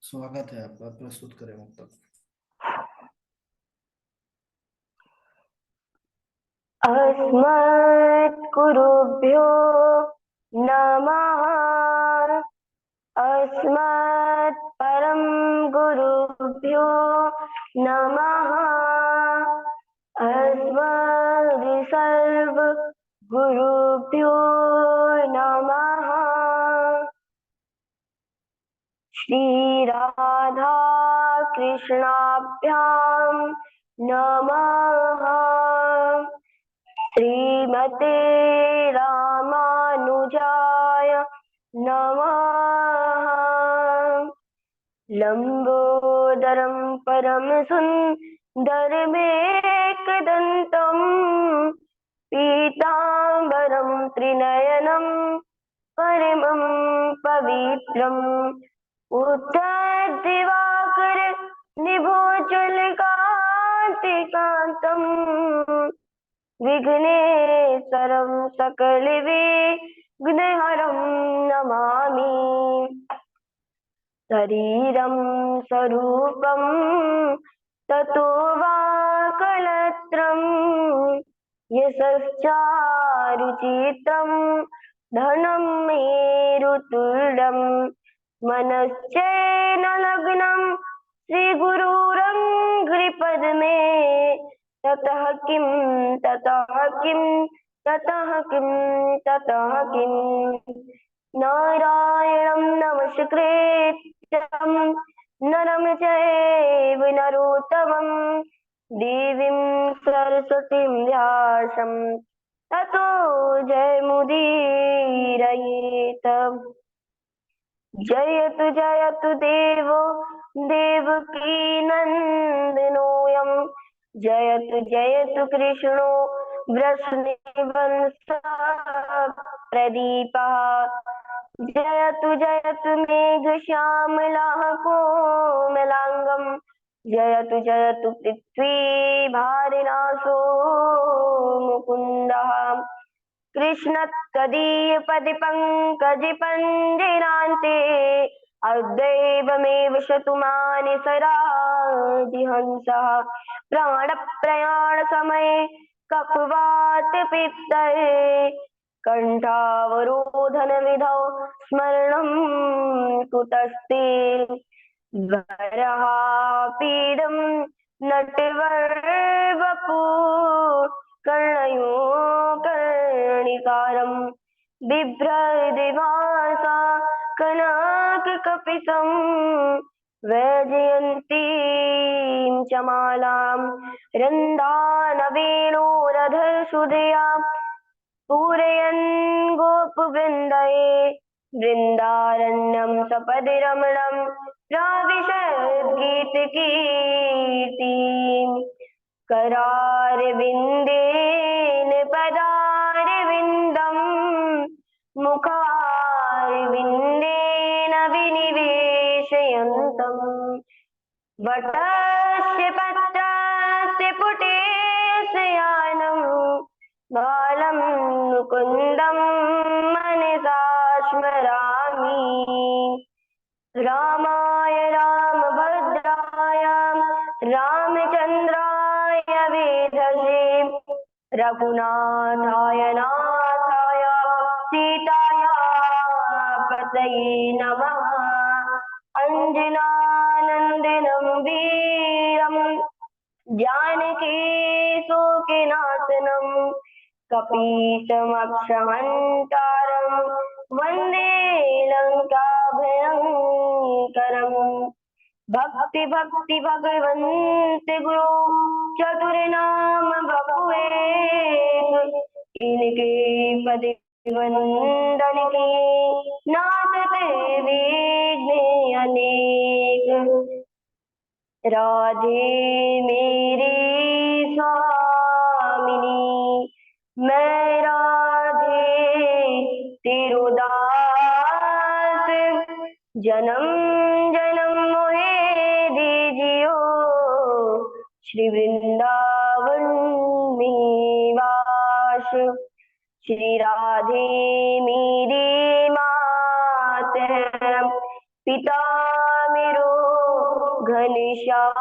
स्वागत है आपका। प्रस्तुत करें मुक्तक। अस्मद्गुरुभ्यो नमः। अस्मत् परम गुरुभ्यो नमः। अस्मद् सर्व गुरुभ्यो नमः। श्री राधा कृष्णाभ्याम नमः। श्रीमते रामानुजाय नमः। लंबोदरं परम सुंदरमेकदंतं पीतांबरं त्रिनयनं परमं पवित्रम् उद्धर निभोजलकान्तिकान्तम् विघ्नेश्वरं सकलविघ्नहरं नमामि। शरीरं स्वरूपं ततो वा कलत्रं यशश्चारुचित्रं धनं मेरुतुल्यं मनश्चैन लग्नं श्रीगुरुरङ्घ्रिपद्मे ततः किं ततः किं ततः किं ततः किम् नारायणं नमस्कृत्यं नरं चैव नरोत्तमं देवीं सरस्वतीं व्यासं ततो जयमुदीरयेत्। जयतु जयतु देवो देवकीनन्दनोऽयं जयतु जयतु कृष्णो वृषणिवंशः प्रदीपः जयतु जयतु मेघश्यामलः कोमलाङ्गं जयतु जयतु पृथ्वीभारनाशो मुकुन्दः कृष्णत्कदीयपदिपङ्कजपञ्जरान्ते अद्वैवमेव शतमानसराजिहंसः प्राणप्रयाणसमये कफवातपित्तये कण्ठावरोधनविधौ स्मरणं कुतस्ते वराहपीडं नटवरवपु कर्णयो कर्णिकारं बिभ्रदिवासा कनककपिशं वैजयन्तीं च मालां रन्दानवेणोरधसुधया पूरयन् गोपवृन्दये वृन्दारण्यं सपदि रमणं प्राविशद्गीतकीर्तिम् करारविन्देन पदारविन्दम् मुखारविन्देन विनिवेशयन्तम् वटस्य पत्रस्य पुटेस्य यानं बालं मुकुन्दं मनसा स्मरामि। रामाय रामभद्राय रामचन्द्राय वेधसे रघुनाथाय नाथाय सीताया पतये नमः। अञ्जनानन्दनं वीरं जानकी शोकनाशनं कपीशमक्षहन्तारं वन्दे लङ्काभयङ्करम्। भक्ति भक्ति भगवन्त गुरु चतुर्नाम बपुए इनके पद वंदन के नाचते विघ्न अनेक। राधे मेरी स्वामिनी मैं राधे तेरो दास जन्म जन्म मोहे दीजियो श्री वृंदावन में वास। श्री राधे मेरी मात है पिता मेरो घनश्याम,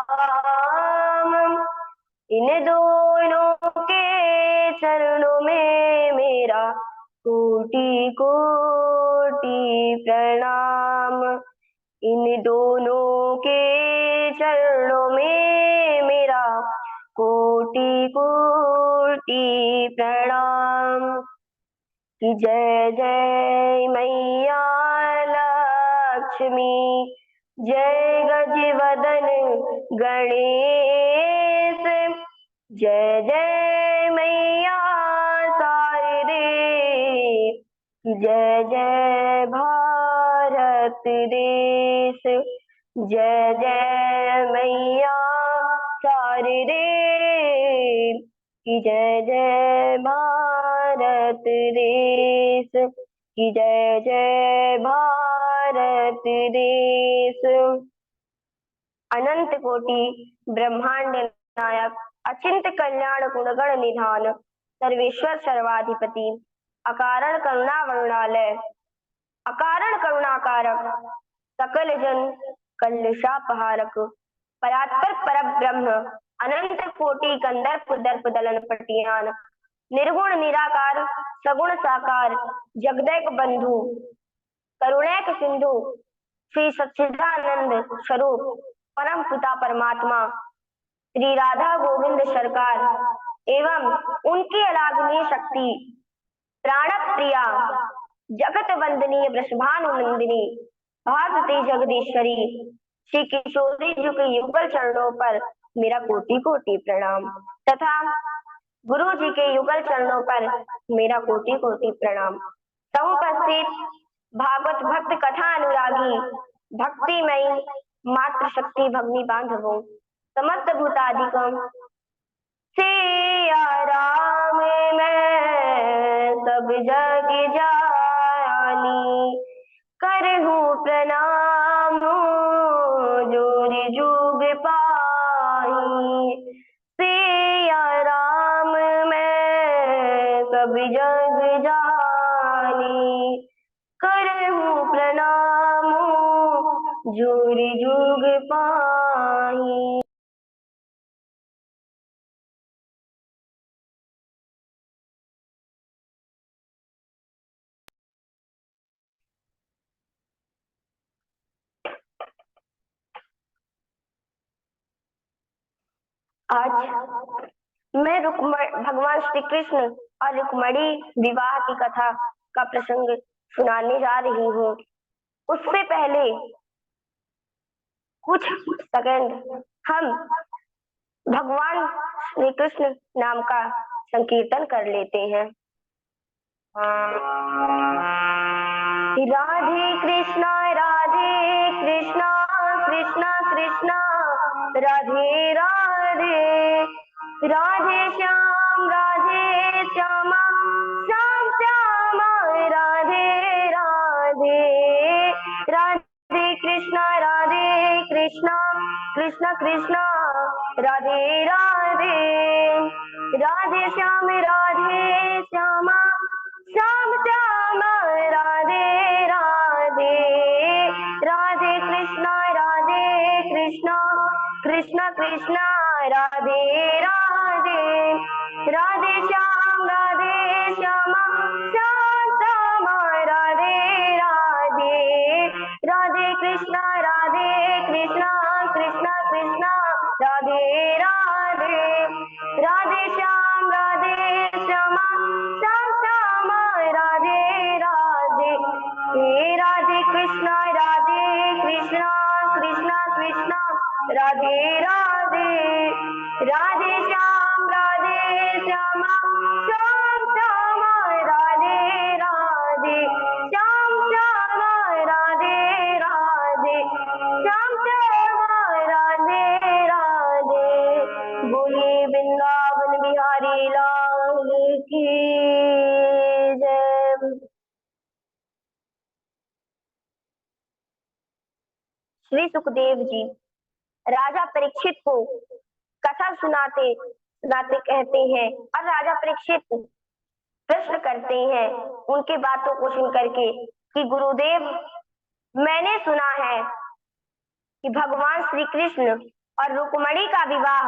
इन दोनों के चरणों में मेरा कोटि कोटि प्रणाम। इन दोनों के चरणों में मेरा कोटि कोटि प्रणाम। कि जय जय मैया लक्ष्मी, जय गजवदन गणेश, जय जय मैया शारदे, जय जय भारत देश, जय जय मैया शारदे, कि जय जय भारत देश, कि जय जय भारत देश। अनंत कोटि ब्रह्मांड नायक, अचिंत कल्याण गुणगण निधान, सर्वेश्वर सर्वाधिपति, अकारण करुणा वरुणालय, अकारण करुणाकारक, सकल जन कल्लेशापहारक, परात्पर परब्रह्म, अनंत कोटि कंदर्प दर्प दलन पटियान, निर्गुण निराकार सगुण साकार, जगदैक बंधु करुणैक सिंधु, श्री सच्चिदानंद स्वरूप परम पिता परमात्मा श्री राधा गोविंद सरकार एवं उनकी अलाघनीय शक्ति प्राण प्रिया जगत वंदनीय वृषभानु नंदिनी भारती जगदीश्वरी श्री किशोरी जी के युगल चरणों पर मेरा कोटि कोटि प्रणाम तथा गुरु जी के युगल चरणों पर मेरा कोटि कोटि प्रणाम। समुपस्थित भागवत भक्त कथा अनुरागी भक्तिमयी मातृ शक्ति भगनी बांधवों, समस्त भूतादिकम सिया राम मैं सब जग जानी, करहूँ प्रणाम जोर जुग पाई। सिया राम मैं सब जग जानी, करहूँ प्रणाम जोर जुग पाई। आज मैं भगवान श्री कृष्ण और रुक्मणी विवाह की कथा का प्रसंग सुनाने जा रही हूँ। उससे पहले कुछ सेकंड हम भगवान श्री कृष्ण नाम का संकीर्तन कर लेते हैं। राधे कृष्णा कृष्णा कृष्णा राधे राधे, राधे श्यामा श्याम श्यामा राधे राधे, राधे कृष्णा कृष्णा कृष्णा राधे राधे, राधे श्यामा श्याम श्यामा राधे राधे, राधे कृष्णा कृष्णा कृष्णा राधे राधे, राधे श्यामा श्याम श्यामा राधे राधे, राधे कृष्णा कृष्णा कृष्णा राधे राधे, राधे श्याम श्यामा श्याम श्यामा राधे राधे, हे राधे कृष्णा कृष्णा कृष्णा राधे राधे, राधे श्याम श्यामा श्याम श्यामा राधे राधे, श्याम श्यामा राधे राधे, श्याम श्यामा राधे राधे। बोलिए वृंदावन बिहारी लाल की जय। श्री सुखदेव जी राजा परीक्षित को कथा सुनाते सुनाते कहते हैं और राजा परीक्षित प्रश्न करते हैं उनके बातों को सुन करके कि गुरुदेव मैंने सुना है कि भगवान श्री कृष्ण और रुक्मणी का विवाह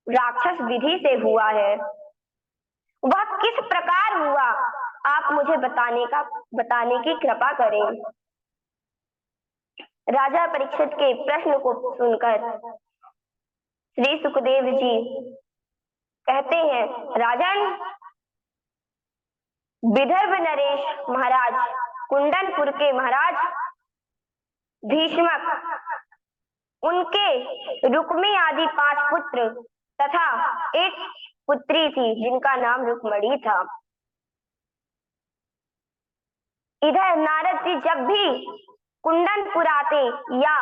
राक्षस विधि से हुआ है। वह किस प्रकार हुआ, आप मुझे बताने की कृपा करें। राजा परीक्षित के प्रश्न को सुनकर श्री सुखदेव जी कहते हैं, राजन, विदर्भ नरेश महाराज, कुंडनपुर के महाराज भीष्मक, उनके रुक्मी आदि 5 पुत्र तथा एक पुत्री थी जिनका नाम रुक्मणी था। इधर नारद जी जब भी कुंडनपुर आते या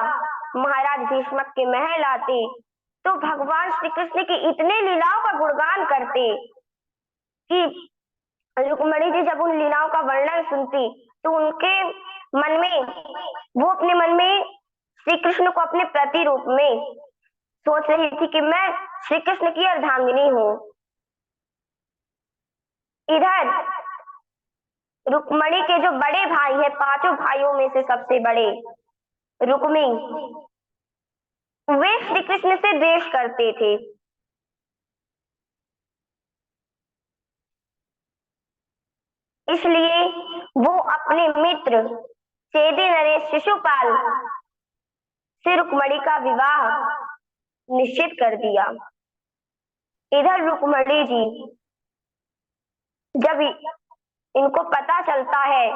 महाराज भीष्मक के महल आते तो भगवान श्री कृष्ण की इतने लीलाओं का गुणगान करते कि रुक्मणी जी जब उन लीलाओं का वर्णन सुनती तो उनके मन में, वो अपने मन में श्री कृष्ण को अपने प्रतिरूप में सोच रही थी कि मैं श्री कृष्ण की अर्धांगिनी हूँ। इधर रुक्मणी के जो बड़े भाई है, 5 भाइयों में से सबसे बड़े रुक्मी, वे श्री कृष्ण से द्वेष करते थे। इसलिए वो अपने मित्र चेदी नरेश शिशुपाल से रुक्मणी का विवाह निश्चित कर दिया। इधर रुक्मणी जी जब इनको पता चलता है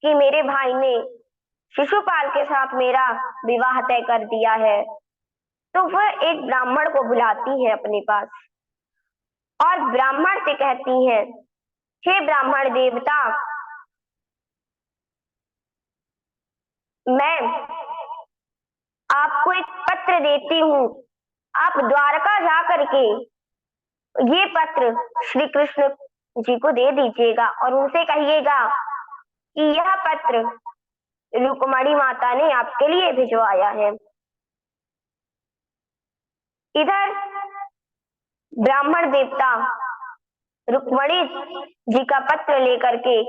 कि मेरे भाई ने शिशुपाल के साथ मेरा विवाह तय कर दिया है तो वह एक ब्राह्मण को बुलाती है अपने पास और ब्राह्मण से कहती है, हे ब्राह्मण देवता, मैं आपको एक पत्र देती हूँ, आप द्वारका जा करके ये पत्र श्री कृष्ण जी को दे दीजिएगा और उनसे कहिएगा कि यह पत्र रुक्मणी माता ने आपके लिए भिजवाया है। इधर ब्राह्मण देवता रुक्मणी जी का पत्र लेकर के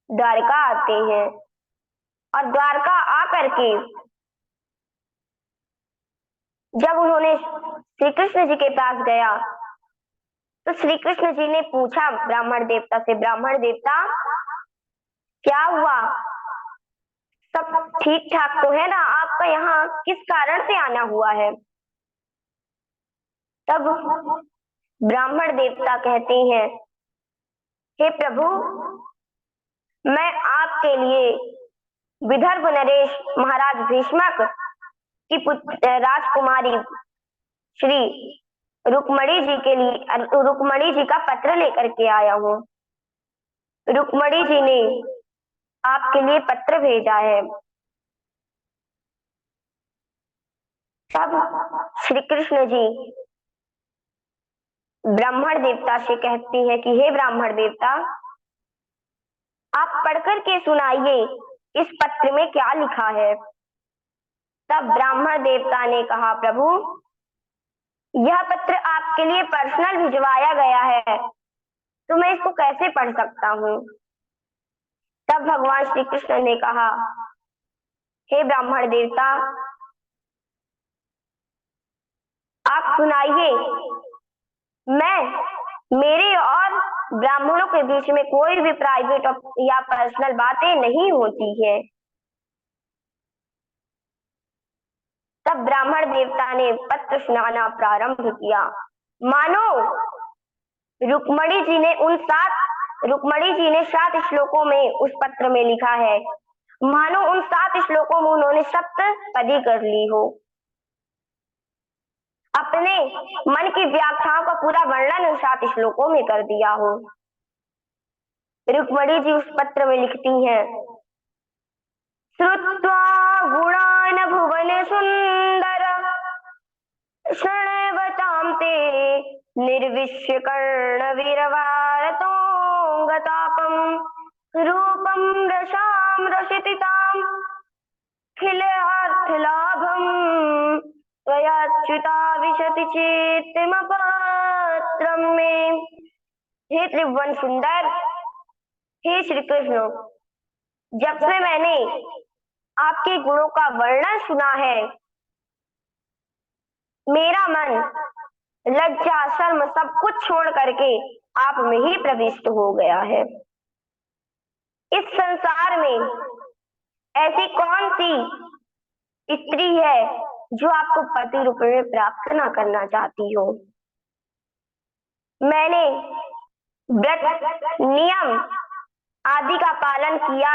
द्वारका आते हैं और द्वारका आकर के जब उन्होंने श्री कृष्ण जी के पास गया तो श्री कृष्ण जी ने पूछा ब्राह्मण देवता से, ब्राह्मण देवता क्या हुआ, सब ठीक ठाक तो है ना, आपका यहाँ किस कारण से आना हुआ है। तब ब्राह्मण देवता कहते हैं, हे प्रभु, मैं आपके लिए विदर्भ नरेश महाराज भीष्मक की राजकुमारी श्री रुक्मणी जी के लिए रुक्मणी जी का पत्र लेकर के आया हूँ। रुक्मणी जी ने आपके लिए पत्र भेजा है। तब श्री कृष्ण जी ब्राह्मण देवता से कहती है कि हे ब्राह्मण देवता, आप पढ़कर के सुनाइए इस पत्र में क्या लिखा है। तब ब्राह्मण देवता ने कहा, प्रभु, यह पत्र आपके लिए पर्सनल भिजवाया गया है तो मैं इसको कैसे पढ़ सकता हूँ। तब भगवान श्री कृष्ण ने कहा, हे ब्राह्मण देवता, आप सुनाइए, मेरे और ब्राह्मणों के बीच में कोई भी प्राइवेट या पर्सनल बातें नहीं होती है। तब ब्राह्मण देवता ने पत्र सुनाना प्रारंभ किया। मानो रुक्मणी जी ने 7 श्लोकों में उस पत्र में लिखा है, मानो उन 7 श्लोकों में उन्होंने सप्तपदी कर ली हो। अपने मन की व्याख्याओं का पूरा वर्णन उन 7 श्लोकों में कर दिया हो। रुक्मणी जी उस पत्र में लिखती हैं, श्रुत्वा गुणान भुवन सुंदर शृण्वतां ते निर्विश्य कर्ण वीरवारतोंगतापं रूपं रसां रसितां खिलार्थलाभं त्वयाच्युता विशति चेत्तमपत्रं मे। हे त्रिभुवन सुंदर, हे श्री कृष्ण, जब से मैंने आपके गुणों का वर्णन सुना है, मेरा मन लज्जा शर्म सब कुछ छोड़ करके आप में ही प्रविष्ट हो गया है। इस संसार में ऐसी कौन सी स्त्री है जो आपको पति रूप में प्राप्त ना करना चाहती हो। मैंने व्रत नियम आदि का पालन किया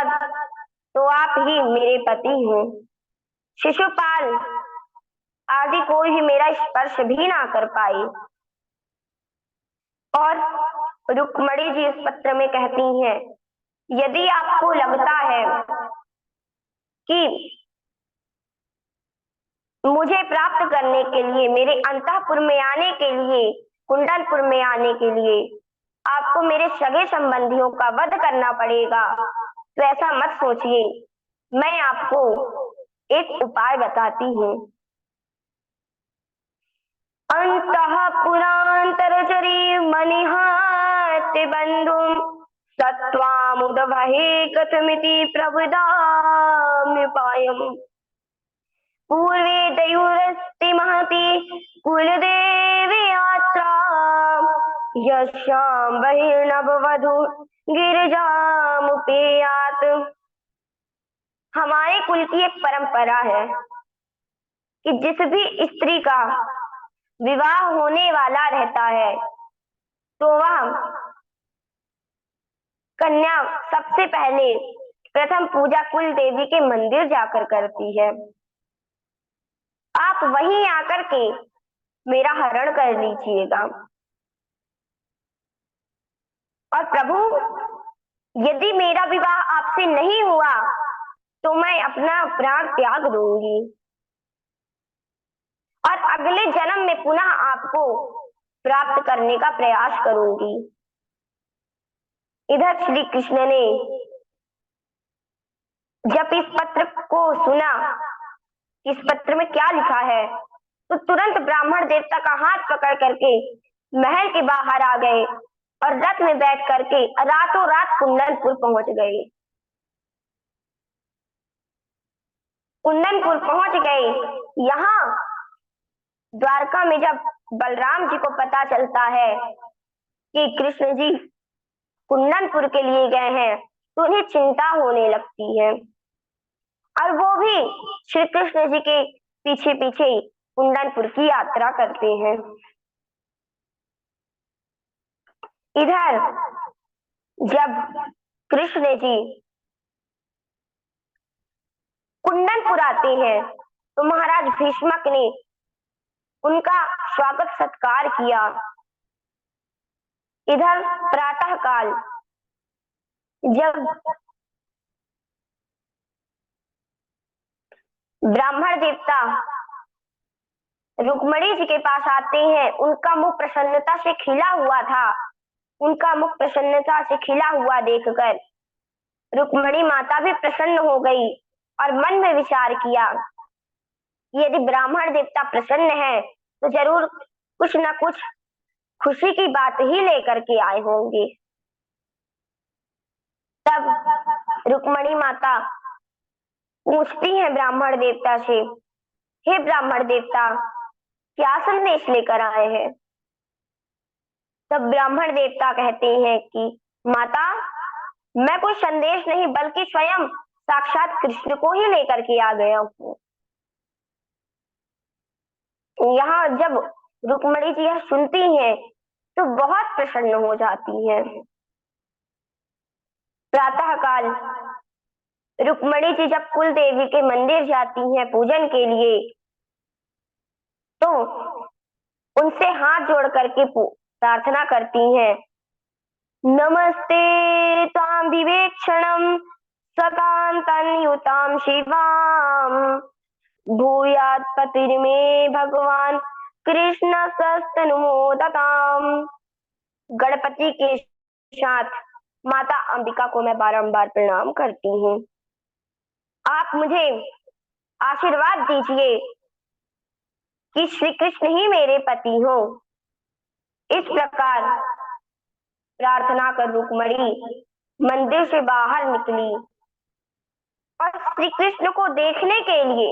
तो आप ही मेरे पति हो। शिशुपाल आदि कोई भी मेरा स्पर्श भी ना कर पाए। और रुक्मणी जी इस पत्र में कहती हैं, यदि आपको लगता है कि मुझे प्राप्त करने के लिए, मेरे अंतःपुर में आने के लिए, कुंडलपुर में आने के लिए आपको मेरे सगे संबंधियों का वध करना पड़ेगा, तो ऐसा मत सोचिए। मैं आपको एक उपाय बताती हूँ। अंतःपुरांतरचरी मनिहात बंधुम सत्वामुदभहे कथमिति प्रबुदाम्युपायम्। पूर्वे दयुरस्ति महती कुलदेवी यात्रा यस्यां बहिर्नववधू गिरिजामुपेयात। हमारे कुल की एक परंपरा है कि जिस भी स्त्री का विवाह होने वाला रहता है तो वह कन्या सबसे पहले प्रथम पूजा कुल देवी के मंदिर जाकर करती है। आप वहीं आकर के मेरा हरण कर लीजिएगा। और प्रभु, यदि मेरा विवाह आपसे नहीं हुआ तो मैं अपना प्राण त्याग दूंगी और अगले जन्म में पुनः आपको प्राप्त करने का प्रयास करूंगी। इधर श्री कृष्ण ने जब इस पत्र को सुना, इस पत्र में क्या लिखा है, तो तुरंत ब्राह्मण देवता का हाथ पकड़ करके महल के बाहर आ गए और रथ में बैठ करके रातों रात कुंदनपुर पहुंच गए। कुंदनपुर पहुंच गए। यहाँ द्वारका में जब बलराम जी को पता चलता है कि कृष्ण जी कुंदनपुर के लिए गए हैं तो उन्हें चिंता होने लगती है और वो भी श्री कृष्ण जी के पीछे पीछे कुंदनपुर की यात्रा करते हैं। इधर जब कृष्ण जी कुंदनपुर आते हैं तो महाराज भीष्मक ने उनका स्वागत सत्कार किया। इधर प्रातः काल जब ब्राह्मण देवता रुक्मणी जी के पास आते हैं, उनका मुख प्रसन्नता से खिला हुआ था। उनका मुख प्रसन्नता से खिला हुआ देखकर रुक्मणी माता भी प्रसन्न हो गई और मन में विचार किया, यदि ब्राह्मण देवता प्रसन्न है तो जरूर कुछ न कुछ खुशी की बात ही लेकर के आए होंगे। तब रुक्मणी माता पूछती है ब्राह्मण देवता से, हे ब्राह्मण देवता, क्या संदेश लेकर आए हैं। तब ब्राह्मण देवता कहते हैं कि माता, मैं कोई संदेश नहीं बल्कि स्वयं साक्षात कृष्ण को ही लेकर के आ गया हूँ। यहाँ जब रुक्मणी जी यह सुनती हैं तो बहुत प्रसन्न हो जाती हैं। प्रातः काल रुक्मणी जी जब कुल देवी के मंदिर जाती हैं पूजन के लिए तो उनसे हाथ जोड़ करके प्रार्थना करती हैं, नमस्ते तां विवेक्षणं सकांतन्युतां शिवां भूयात् पतिर्मे भगवान कृष्ण सस्तनुमोदताम्। गणपति के साथ माता अंबिका को मैं बारंबार प्रणाम करती हूँ। आप मुझे आशीर्वाद दीजिए कि श्री कृष्ण ही मेरे पति हो। इस प्रकार प्रार्थना कर रुक्मणी मंदिर से बाहर निकली और श्री कृष्ण को देखने के लिए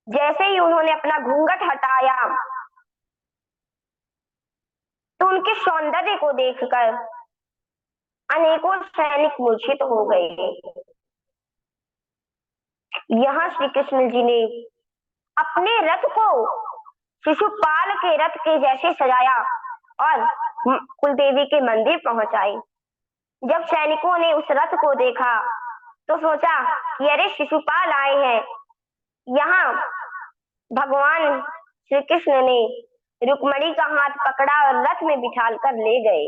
जैसे ही उन्होंने अपना घूंघट हटाया तो उनके सौंदर्य को देखकर अनेकों सैनिक मूर्छित हो गए। यहाँ श्री कृष्ण जी ने अपने रथ को शिशुपाल के रथ के जैसे सजाया और कुलदेवी के मंदिर पहुंचाए। जब सैनिकों ने उस रथ को देखा तो सोचा कि अरे शिशुपाल आए हैं। यहाँ भगवान श्री कृष्ण ने रुक्मणी का हाथ पकड़ा और रथ में बिठाल कर ले गए।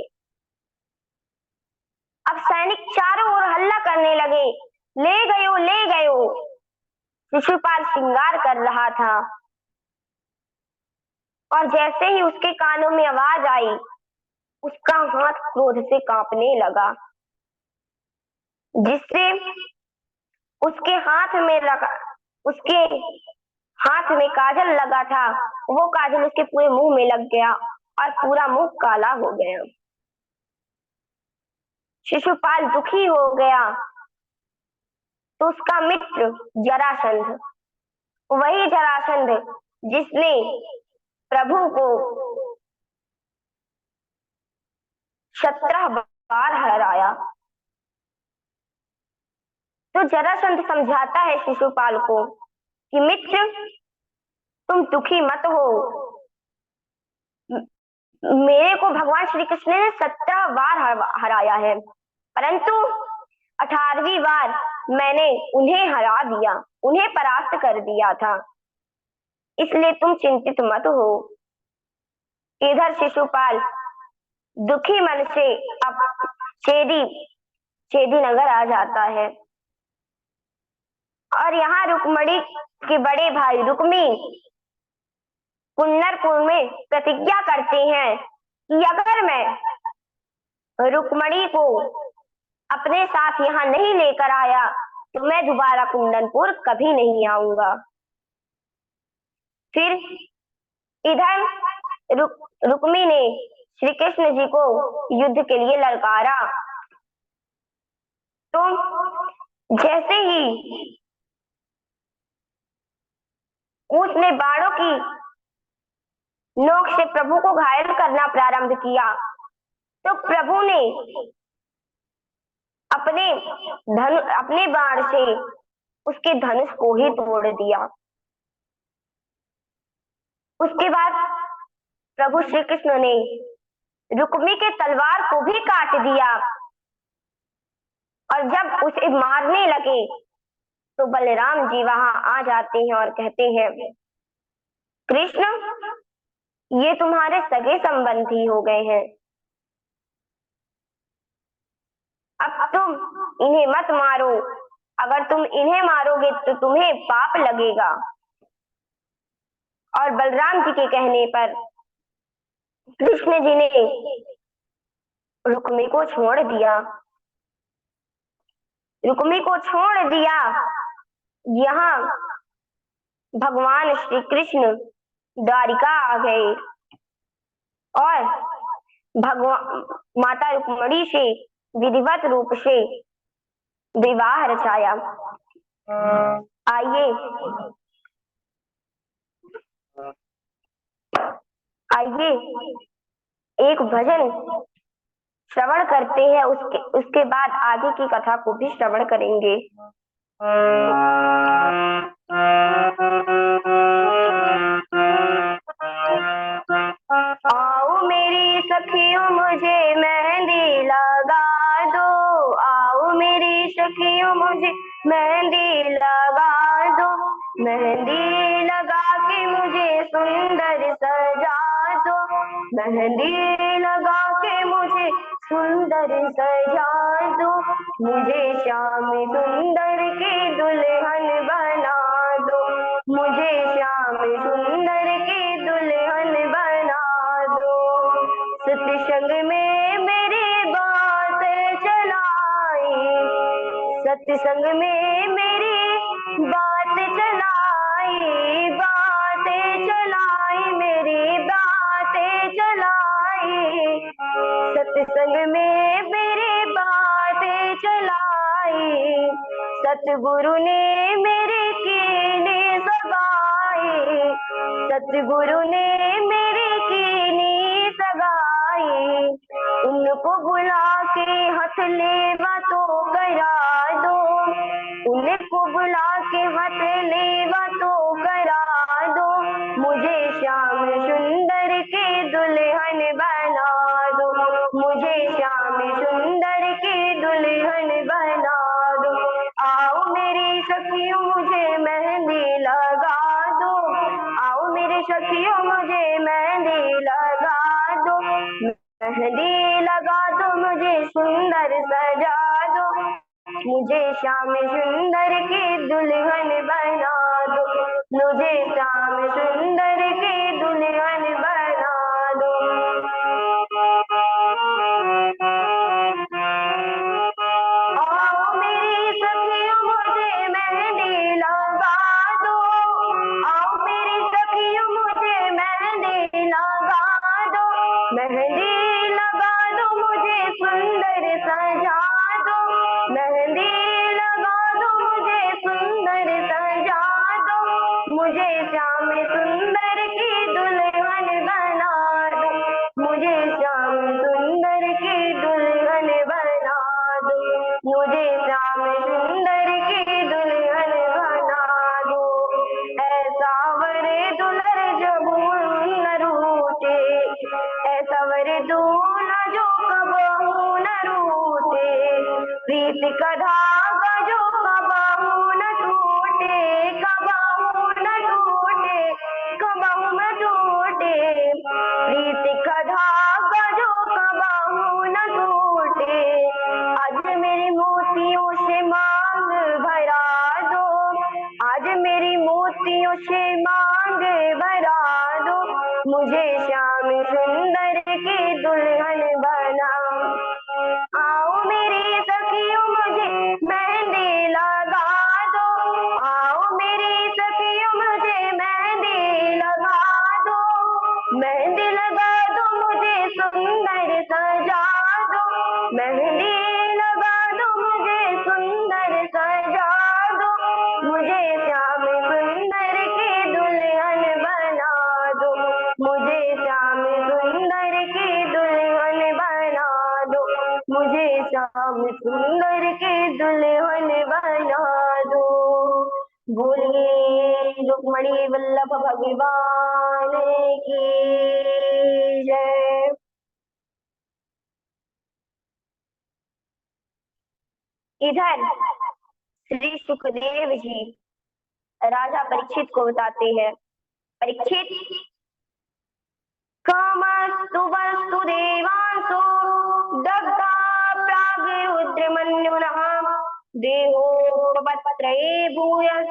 अब सैनिक चारों ओर हल्ला करने लगे, ले गयो ले गयो। शिशुपाल श्रृंगार कर रहा था और जैसे ही उसके कानों में आवाज आई उसका हाथ क्रोध से कांपने लगा, जिससे उसके हाथ में काजल लगा था, वो काजल उसके पूरे मुंह में लग गया और पूरा मुंह काला हो गया। शिशुपाल दुखी हो गया तो उसका मित्र जरासंध, वही जरासंध जिसने प्रभु को 17 बार हराया, तो जरासंध समझाता है शिशुपाल को कि मित्र तुम दुखी मत हो, मेरे को भगवान श्री कृष्ण ने 17 बार हराया है, परंतु 18वीं बार मैंने उन्हें हरा दिया, उन्हें परास्त कर दिया था, इसलिए तुम चिंतित मत हो। इधर शिशुपाल दुखी मन से अब चेदी नगर आ जाता है और यहाँ रुक्मणी के बड़े भाई रुक्मी कुन्नरपुर में प्रतिज्ञा करते हैं कि अगर मैं रुक्मणी को अपने साथ यहाँ नहीं लेकर आया तो मैं दोबारा कुंदनपुर कभी नहीं आऊंगा। फिर इधर रुक्मी ने श्री कृष्ण जी को युद्ध के लिए ललकारा, तो जैसे ही उसने बाणों की नोक से प्रभु को घायल करना प्रारंभ किया तो प्रभु ने अपने बाण से उसके धनुष को ही तोड़ दिया। उसके बाद प्रभु श्री कृष्ण ने रुक्मी के तलवार को भी काट दिया और जब उसे मारने लगे तो बलराम जी वहां आ जाते हैं और कहते हैं, कृष्ण ये तुम्हारे सगे संबंधी हो गए हैं, अब तुम इन्हें मत मारो, अगर तुम इन्हें मारोगे तो तुम्हें पाप लगेगा। और बलराम जी के कहने पर कृष्ण जी ने रुक्मी को छोड़ दिया। यहाँ भगवान श्री कृष्ण द्वारिका आ गए और भगवान माता रुक्मणी से विधिवत रूप से विवाह रचाया। आइए एक भजन श्रवण करते हैं, उसके बाद आगे की कथा को भी श्रवण करेंगे। आओ मेरी सखियों मुझे मेहंदी लगा दो, आओ मेरी सखियों मुझे मेहंदी लगा दो, मेहंदी लगा के मुझे सुंदर सजा दो, मेहंदी लगा के मुझे सुंदर सजा दो, मुझे श्याम सुंदर की दुल्हन बना दो, मुझे श्याम सुंदर की दुल्हन बना दो। सत्संग में मेरी बात चलाई, सत्संग में मेरी बात चलाई, बातें चलाई मेरी बातें चलाई, सत्संग में मेरी बातें चलाई, सतगुरु ने मेरे कीने सगाई, सतगुरु ने मेरे कीने सगाई। उनको बुला के हथ लेवा तो करा दो, उनको बुला के हथ लेवा तो करा दो। मुझे श्याम सुंदर के दुल्हन बना दो, मुझे श्याम सुंदर के दुल्हन बना दो। आओ मेरी सखियों मुझे मेहंदी लगा दो, आओ मेरी सखियों मुझे मेहंदी लगा दो, मेहंदी लगा दो, मुझे सुंदर सजा दो, मुझे श्याम सुंदर की दुल्हन बना दो, मुझे श्याम सुंदर की दुल्हन बना दो। आओ मेरी सखियों मुझे मेहंदी लगा दो, आओ मेरी सखियों मुझे मेहंदी लगा दो, मेहंदी लगा दो, मुझे सुंदर सजा दो, मेहंदी लगा दो, मुझे सुंदर सजा दो, मुझे श्याम सुंदर की दुल्हन बना दो, मुझे श्याम सुंदर की दुल्हन बना दो, मुझे श्याम सुंदर की दुल्हन बना दो। ऐसा वरे दुल्हर जब न रूठे, ऐसा वरे दूल्हा जो कबहू न रूठे, प्रीत का धागा जो कबहू न टूटे, कबहू न टूटे, कबहू न टूटे, प्रीत का धागा जो कबहू न टूटे। आज मेरी मोतियों से मांग भरा दो, आज मेरी मोतियों से मांग भरा दो, मुझे श्याम सुंदर की दुल्हन बना। आओ मेरी सखियों मुझे मेहंदी लगा दो, आओ मेरी सखियों मुझे मेहंदी लगा दो, मेहंदी लगा दो, मुझे सुंदर सजा दो, मेहंदी लगा दो, मुझे सुंदर सजा दो, मुझे श्याम सुंदर की दुल्हन बना दो, मुझे श्याम सुंदर की दुल्हन बना दो, मुझे श्याम सुंदर की दुल्हन बना दो। बोलिए रुक्मणी वल्लभ भगवान की जय। इधर श्री सुखदेव जी राजा परीक्षित को बताते हैं, परीक्षित कामस्तु वस्तु देवांसो दग्धा प्रागिरुद्रमन्युनः देहोपपत्रये भूयः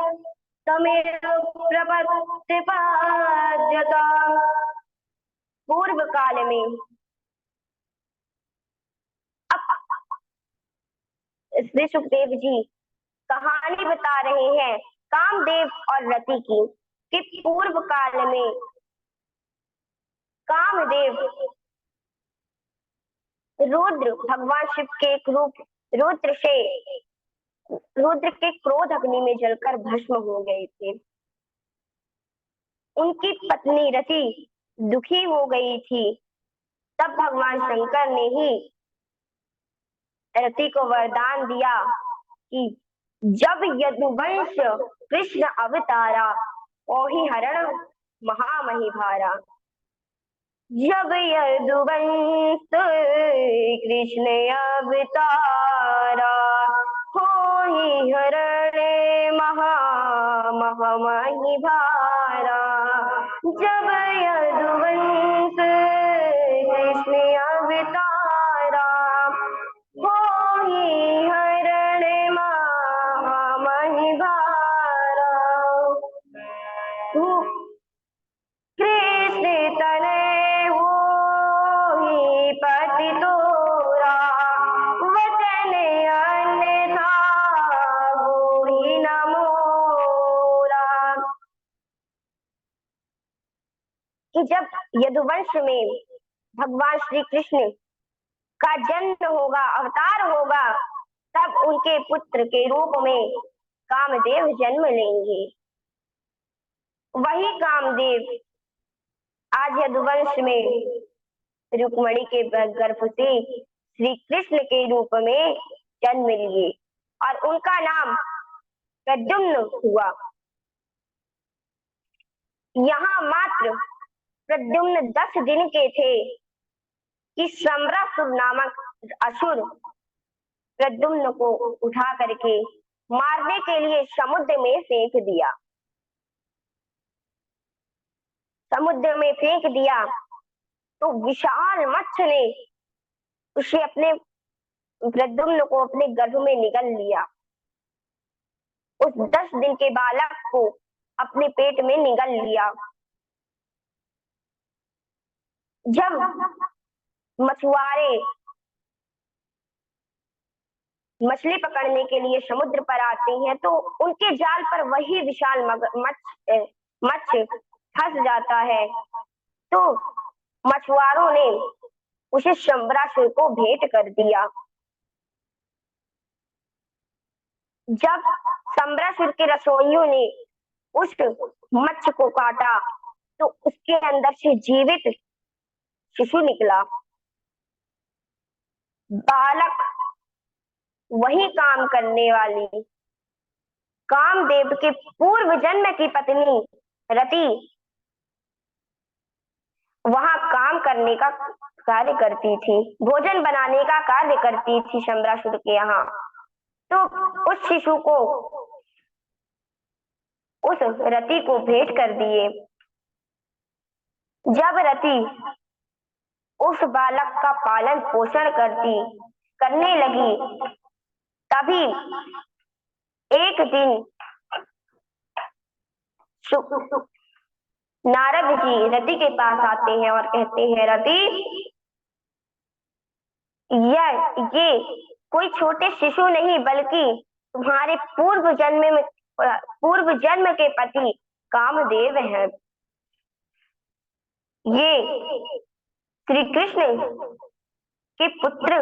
तमेव प्रपत्तिपाद्यता। पूर्व काल में श्री सुखदेव जी कहानी बता रहे हैं कामदेव और रति की, कि पूर्व काल में कामदेव रुद्र भगवान शिव के एक रूप रुद्र के क्रोध अग्नि में जलकर भस्म हो गए थे। उनकी पत्नी रति दुखी हो गई थी, तब भगवान शंकर ने ही रति को वरदान दिया कि जब यदुवंश कृष्ण अवतारा ओहि हरण महामहि भारा। जब यदुवंश कृष्ण अवतारा होहि हरण महामहि भारा। जब यदुवंश कृष्ण अवतारा होहि हरण महामहि भारा। कृष्ण तनय होहि पति तोरा, वचन अन्यथा होहि न मोरा। कि जब यदुवंश में भगवान श्री कृष्ण का जन्म होगा, अवतार होगा, तब उनके पुत्र के रूप में कामदेव जन्म लेंगे। वही कामदेव आज यदुवंश में रुक्मणी के गर्भ से श्री कृष्ण के रूप में जन्म लिए और उनका नाम प्रद्युम्न हुआ। यहाँ मात्र प्रद्युम्न 10 दिन के थे कि सम्रासुर नामक असुर प्रद्युम्न को उठा करके मारने के लिए समुद्र में फेंक दिया। समुद्र में फेंक दिया तो विशाल मत्स्य ने उसे अपने प्रद्युम्न को अपने गर्भ में निगल लिया। उस 10 दिन के बालक को अपने पेट में निगल लिया। जब मछुआरे मछली पकड़ने के लिए समुद्र पर आते हैं तो उनके जाल पर वही विशाल मत्स्य फंस जाता है। तो मछुआरों ने उसे शंबरासुर को भेंट कर दिया। जब शंबरासुर के रसोइयों ने उस मत्स्य को काटा तो उसके अंदर से जीवित शिशु निकला। बालक वही काम करने वाली कामदेव के पूर्व जन्म की पत्नी रति वहां काम करने का कार्य करती थी, भोजन बनाने का कार्य करती थी शंबरासुर के यहाँ। तो उस शिशु को उस रति को भेंट कर दिए। जब रति उस बालक का पालन पोषण करने लगी तभी एक दिन नारद जी रति के पास आते हैं और कहते हैं, रति ये कोई छोटे शिशु नहीं बल्कि तुम्हारे पूर्व जन्म के पति कामदेव हैं। ये श्री कृष्ण के पुत्र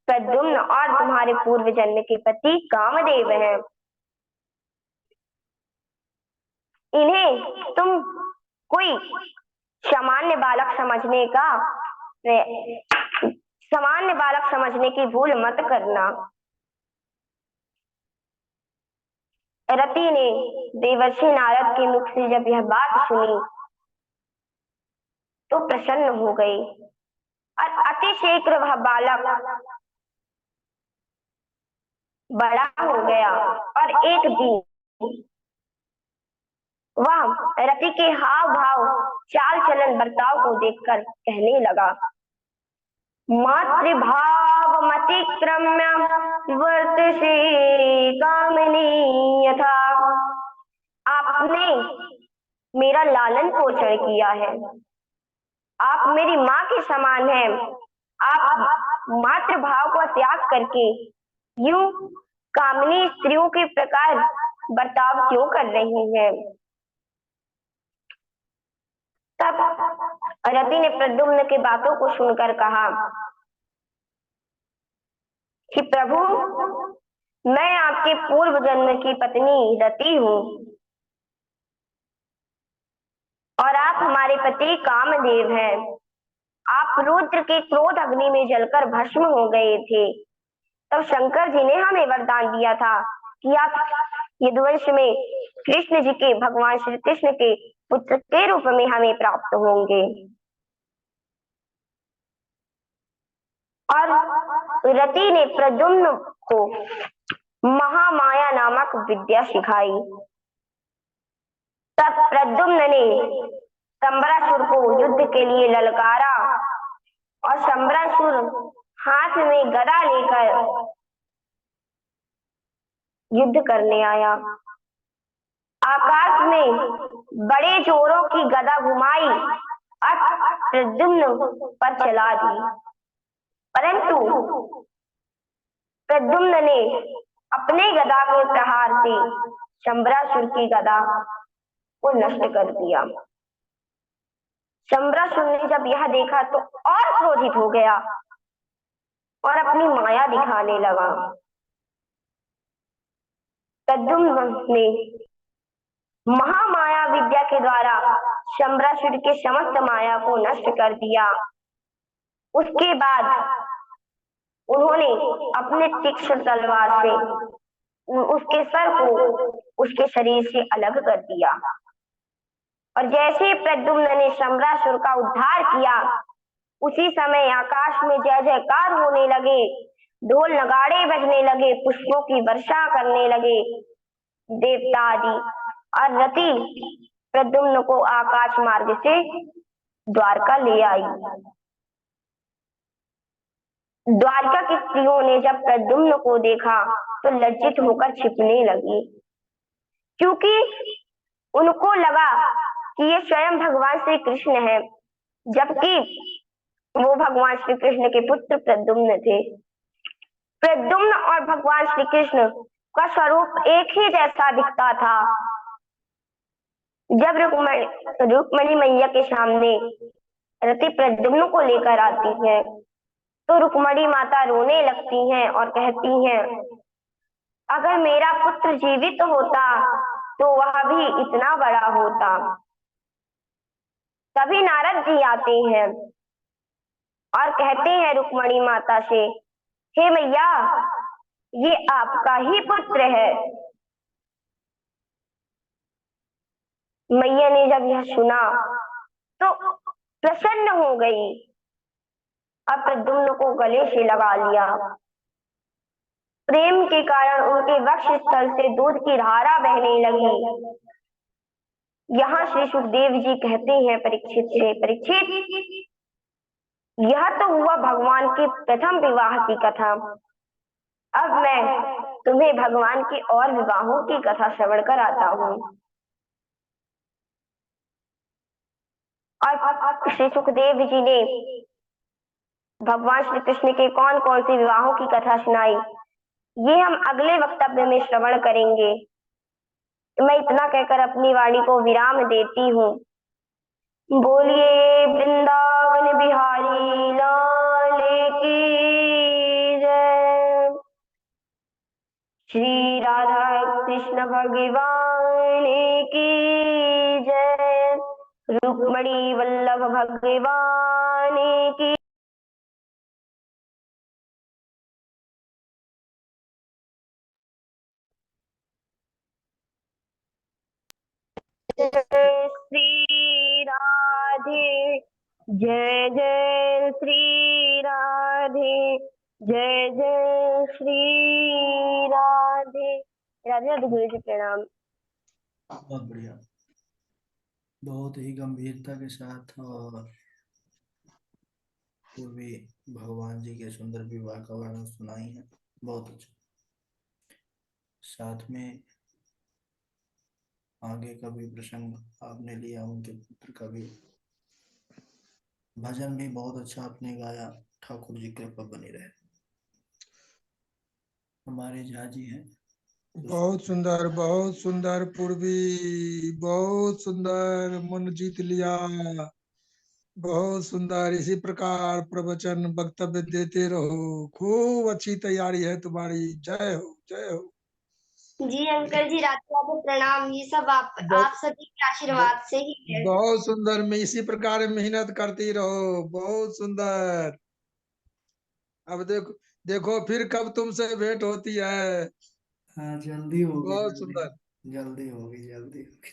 प्रद्युम्न और तुम्हारे पूर्व जन्म के पति कामदेव हैं। इन्हें तुम कोई सामान्य बालक समझने की भूल मत करना। रति ने देवर्षि नारद के मुख से जब यह बात सुनी तो प्रसन्न हो गई और अतिशीघ्र वह बालक बड़ा हो गया और एक दिन वह रति के हाव भाव चाल चलन बर्ताव को देखकर कहने लगा, मातृभाव मतिक्रम्य वर्तसे कामिनी यथा। आपने मेरा लालन पोषण किया है, आप मेरी माँ के समान हैं। आप मातृभाव को त्याग करके यूं कामिनी स्त्रियों के प्रकार बर्ताव क्यों कर रही हैं? तब रति ने प्रद्युम्न की बातों को सुनकर कहा कि प्रभु, मैं आपके पूर्व जन्म की पत्नी रति हूँ और आप हमारे पति कामदेव हैं। आप रुद्र के क्रोध अग्नि में जलकर भस्म हो गए थे। तब शंकर जी ने हमें वरदान दिया था कि आप यदुवंश में कृष्ण जी के भगवान श्री कृष्ण के पुत्र के रूप में हमें प्राप्त होंगे। और रति ने प्रद्युम्न को महामाया नामक विद्या सिखाई। तब प्रद्युम्न ने शंबरासुर को युद्ध के लिए ललकारा और शंबरासुर हाथ में गदा लेकर युद्ध करने आया। आकाश में बड़े जोरों की गदा घुमाई और प्रद्युम्न पर चला दी, परंतु प्रद्युम्न ने अपने गदा के प्रहार से शंबरासुर की गदा को नष्ट कर दिया। शंबरासुर ने जब यह देखा तो और क्रोधित हो गया और अपनी माया दिखाने लगा। प्रद्युम्न ने महामाया विद्या के द्वारा शंबरासुर के समस्त माया को नष्ट कर दिया। उसके बाद उन्होंने अपने तीक्ष्ण तलवार से उसके सर को उसके शरीर से अलग कर दिया और जैसे प्रद्युम्न ने शंबरासुर का उद्धार किया, उसी समय आकाश में जय जयकार होने लगे, ढोल नगाड़े बजने लगे, पुष्पों की वर्षा करने लगे। देवता आदि और रति प्रद्युम्न को आकाश मार्ग से द्वारका ले आई। द्वारका की स्त्रियों ने जब प्रद्युम्न को देखा तो लज्जित होकर छिपने लगी, क्योंकि उनको लगा कि ये स्वयं भगवान श्री कृष्ण है, जबकि वो भगवान श्री कृष्ण के पुत्र प्रद्युम्न थे। प्रद्युम्न और भगवान श्री कृष्ण का स्वरूप एक ही जैसा दिखता था। जब रुक्मणी मैया के सामने रति प्रद्युम्न को लेकर आती है तो रुक्मणी माता रोने लगती हैं और कहती हैं, अगर मेरा पुत्र जीवित होता तो वह भी इतना बड़ा होता। तभी नारद जी आते हैं और कहते हैं रुक्मणी माता से, हे मैया, ये आपका ही पुत्र है। मैया ने जब यह सुना तो प्रसन्न हो गई और प्रद्युम्न को गले से लगा लिया। प्रेम के कारण उनके वक्ष स्थल से दूध की धारा बहने लगी। यहाँ श्री सुखदेव जी कहते हैं परीक्षित से, परीक्षित, यह तो हुआ भगवान के प्रथम विवाह की कथा। अब मैं तुम्हें भगवान के और विवाहों की कथा श्रवण कराता हूँ। और श्री सुखदेव जी ने भगवान श्री कृष्ण के कौन कौन से विवाहों की कथा सुनाई, ये हम अगले वक्तव्य में श्रवण करेंगे। मैं इतना कहकर अपनी वाणी को विराम देती हूँ। बोलिए वृंदावन बिहारी लाल की जय। श्री राधा कृष्ण भगवान की जय। रुक्मणी वल्लभ भगवान की जय श्री राधे, जय जय श्री राधे, जय जय श्री राधे। राधे राधे गुरु जी प्रणाम। बहुत बढ़िया, बहुत ही गंभीरता के साथ और पूर्वी भगवान जी के सुंदर विवाह का वर्णन सुनाई है। बहुत अच्छा। साथ में आगे का भी प्रसंग आपने लिया, उनके पुत्र का भी। भजन भी बहुत अच्छा आपने गाया। ठाकुर जी कृपा बनी रहे। हमारे झा जी हैं, बहुत सुंदर पूर्वी, बहुत सुंदर, मन जीत लिया। बहुत सुंदर, इसी प्रकार प्रवचन वक्तव्य देते रहो। खूब अच्छी तैयारी है तुम्हारी। जय हो, जय हो। जी अंकल जी, राधे राधे प्रणाम। ये सब आप सभी के आशीर्वाद से ही है। बहुत सुंदर, में इसी प्रकार मेहनत करती रहो। बहुत सुंदर। अब देखो देखो फिर कब तुमसे भेंट होती है। हाँ, जल्दी होगी, बहुत सुंदर। जल्दी होगी, जल्दी होगी।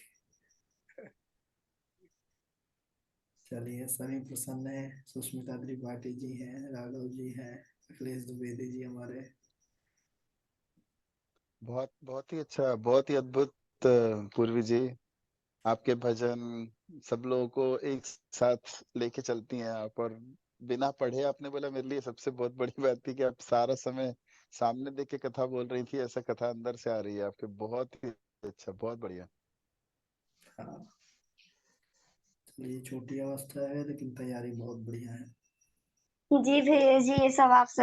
चलिए, सभी प्रसन्न है। सुष्मिता त्रिपाठी जी हैं, राघव जी हैं, अखिलेश द्विवेदी जी हमारे। बहुत बहुत ही अच्छा, बहुत ही अद्भुत पूर्वी जी। आपके भजन सब लोगों को एक साथ लेके चलती हैं आप। और बिना पढ़े आपने बोला, मेरे लिए सबसे बहुत बड़ी बात थी कि आप सारा समय सामने देख के कथा बोल रही थी। ऐसा कथा अंदर से आ रही है आपके। बहुत ही अच्छा, बहुत बढ़िया। हाँ, चलिए, छोटी अवस्था है लेकिन तैयारी बहुत बढ़िया है। जी भैया जी, ये सब आप